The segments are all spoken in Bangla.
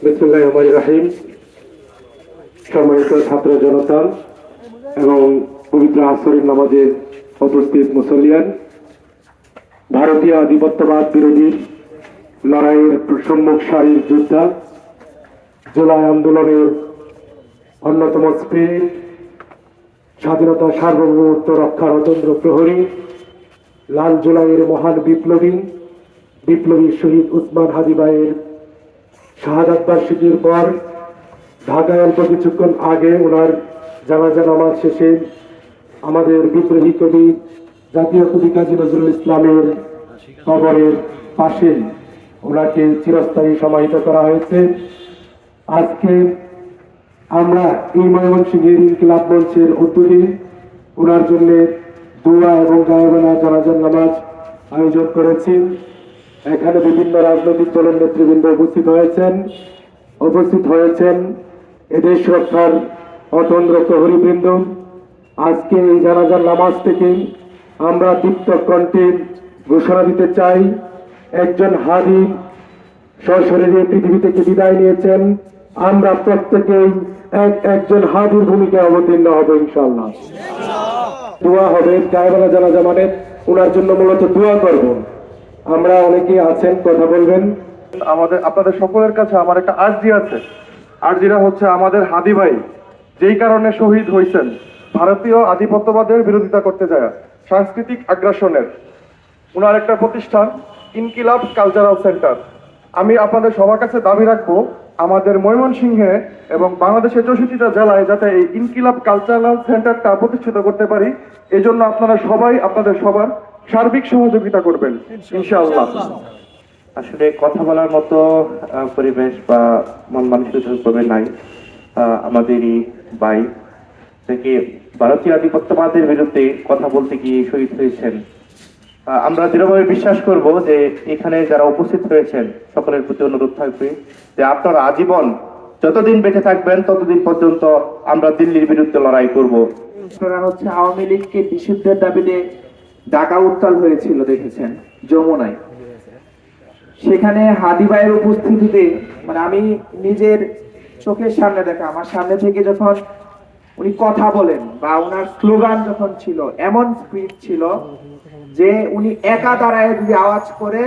বিসমিল্লাহির রহমানির রহিম। সম্মানিত ছাত্র জনতা এবং পবিত্র আসরের নামাজে উপস্থিত মুসল্লিয়ান, ভারতীয় আধিপত্যবাদ বিরোধী লড়াইয়ের সম্মুখ সারির যোদ্ধা, জুলাই আন্দোলনের অন্যতম স্পিরিট, স্বাধীনতা সার্বভৌমত্ব রক্ষার অতন্দ্র প্রহরী, লাল জুলাইয়ের মহান বিপ্লবী শহীদ উসমান হাদি ভাইয়ের শাহাদাত বার্ষিকীর পর ঢাকায় অল্প কিছুক্ষণ আগে ওনার জানাজা নামাজ শেষে আমাদের বিদ্রোহী কবি, জাতীয় কবি কাজী নজরুল ইসলামের কবরের পাশে ওনাকে চিরস্থায়ী সমাহিত করা হয়েছে। আজকে আমরা এই ময়মনসিংহের ইনকিলাব মঞ্চের উদ্যোগে ওনার জন্য দোয়া এবং গায়েবানা জানাজার নামাজ আয়োজন করেছি। এখানে বিভিন্ন রাজনৈতিক দলের নেতৃবৃন্দ উপস্থিত হয়েছেন এদেশ রক্ষার অতন্দ্র প্রহরীবৃন্দ। আজকে এই জানাজার নামাজ থেকে আমরা দীপ্ত কণ্ঠে ঘোষণা দিতে চাই, একজন হাদি সশরীরে পৃথিবী থেকে বিদায় নিয়েছেন। আমরা প্রত্যেকেই একজন হাদির ভূমিকায় অবতীর্ণ হব ইনশাআল্লাহ। দোয়া হবে, গায়েবানা জানাজা মানে ওনার জন্য মূলত দোয়া করব। আমরা অনেকেই আছেন, কথা বলবেন। আপনাদের সকলের কাছে আমার একটা আর্জি আছে। আর্জিটা হচ্ছে, আমাদের হাদি ভাই যেই কারণে শহীদ হয়েছেন, ভারতীয় আধিপত্যবাদের বিরোধিতা করতে যায়, সাংস্কৃতিক আগ্রাসনের, ওনার একটা প্রতিষ্ঠান ইনকিলাব কালচারাল সেন্টার। আমি আপনাদের সবার কাছে দাবি রাখবো, আমাদের ময়মনসিংহে এবং বাংলাদেশের 64টা জেলায় যাতে এই ইনকিলাব কালচারাল সেন্টারটা প্রতিষ্ঠিত করতে পারি, এই জন্য আপনারা সবাই আপনাদের সবার সার্বিক সহযোগিতা করবেন ইনশাআল্লাহ। আসলে কথা বলার মতো পরিবেশ বা মন মানসিকতা নাই। আমাদেরই ভাই থেকে ভারতীয় আধিপত্যবাদের বিরুদ্ধে কথা বলতে গিয়ে শহীদ হয়েছেন। আমরা দৃঢ়ভাবে বিশ্বাস করব যে এখানে যারা উপস্থিত হয়েছেন সকলের প্রতি অনুরোধ থাকবে যে আপনারা আজীবন যতদিন বেঁচে থাকবেন ততদিন পর্যন্ত আমরা দিল্লির বিরুদ্ধে লড়াই করব। হচ্ছে আওয়ামী লীগকে নিষিদ্ধের দাবিতে ঢাকা উত্তাল হয়েছিল, দেখেছেন যমুনায়। সেখানে হাদি ভাইয়ের উপস্থিতিতে, মানে আমি নিজের চোখের সামনে দেখা, আমার সামনে থেকে যখন উনি কথা বলেন বা ওনার স্লোগান যখন ছিল, এমন স্পিরিট ছিল যে উনি একা দাঁড়ায় যদি আওয়াজ করে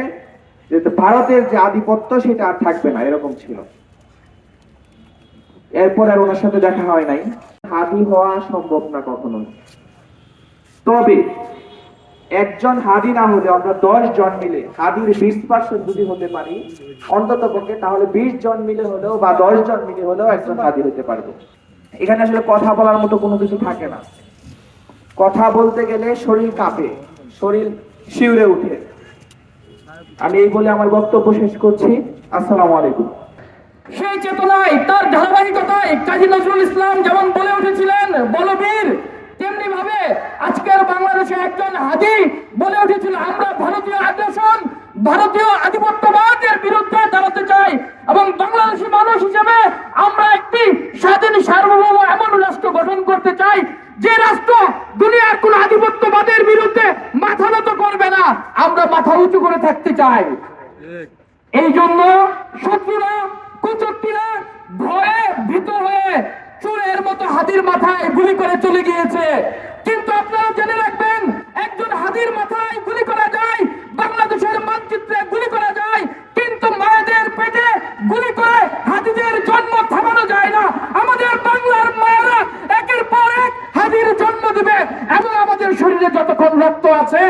যে ভারতের যে আধিপত্য সেটা আর থাকবে না, এরকম ছিল। এরপর আর ওনার সাথে দেখা হয় নাই। হাদি হওয়া সম্ভব না কখনো, তবে একজন হাদি না হলে আমরা 10 জন মিলে হাদির 20% যদি হতে পারি অন্তত পক্ষে, তাহলে 20 জন মিলে হলেও বা 10 জন মিলে হলেও একজন হাদি হতে পারবো। এখানে আসলে কথা বলার মতো কোনো কিছু থাকে না। কথা বলতে গেলে শরীর কাঁপে, শরীর শিউরে উঠে। আমি এই বলে আমার বক্তব্য শেষ করছি। আসসালামু আলাইকুম। সেই চেতনায়, তার ধারাবাহিকতায় কাজী নজরুল ইসলাম যেমন বলে উঠেছিলেন বলবীর, তেমনি ভাবে আজকের বাংলাদেশে একজন হাদি বলে উঠেছিল, আমরা ভারতীয় আগ্রাসন, ভারতীয় আধিপত্যবাদের বিরুদ্ধে দাঁড়াতে চাই এবং বাংলাদেশি মানুষ হিসেবে আমরা একটি স্বাধীন সার্বভৌম এমন রাষ্ট্র গঠন করতে চাই যে রাষ্ট্র দুনিয়ার কোন আধিপত্যবাদের বিরুদ্ধে মাথা নত করবে না। আমরা মাথা উঁচু করে থাকতে চাই। এই জন্য শত্রুরা, কুচক্রীরা ভয়ে ভীত হয়ে চোরের মতো হাতির মাথায় গুলি করে চলে গিয়েছে। কিন্তু আপনারা জেনে রাখবেন, একজন হাতির মাথায় গুলি করা যায়, বাংলাদেশের মানচিত্রে গুলি করা যায়, কিন্তু মায়েদের পেটে গুলি করে হাতিদের জন্ম থামানো যায় না। আমাদের বাংলার মায়েরা একের পর এক হাতির জন্ম দেবে এবং আমাদের শরীরে যতক্ষণ রক্ত আছে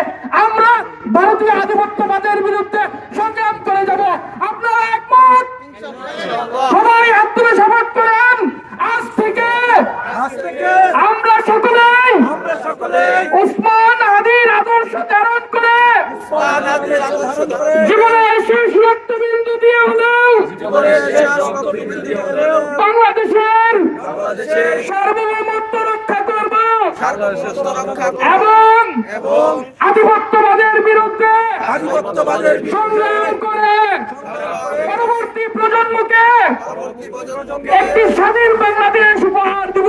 আমরা ভারতীয় আধিপত্যবাদের বিরুদ্ধে সংগ্রাম করে যাব। আপনারা একমত? সবাই হাত তুলে শপথ করেন, আজ থেকে আমরা সকলেই উসমান হাদির আদর্শ ধারণ করে জীবনের শেষ রক্তবিন্দু দিয়ে হলেও বাংলাদেশের সার্বভৌমত্ব রক্ষা করব এবং আধিপত্যবাদের বিরুদ্ধে সংগ্রাম করে পরবর্তী প্রজন্মকে একটি স্বাধীন বাংলাদেশ উপহার দেব।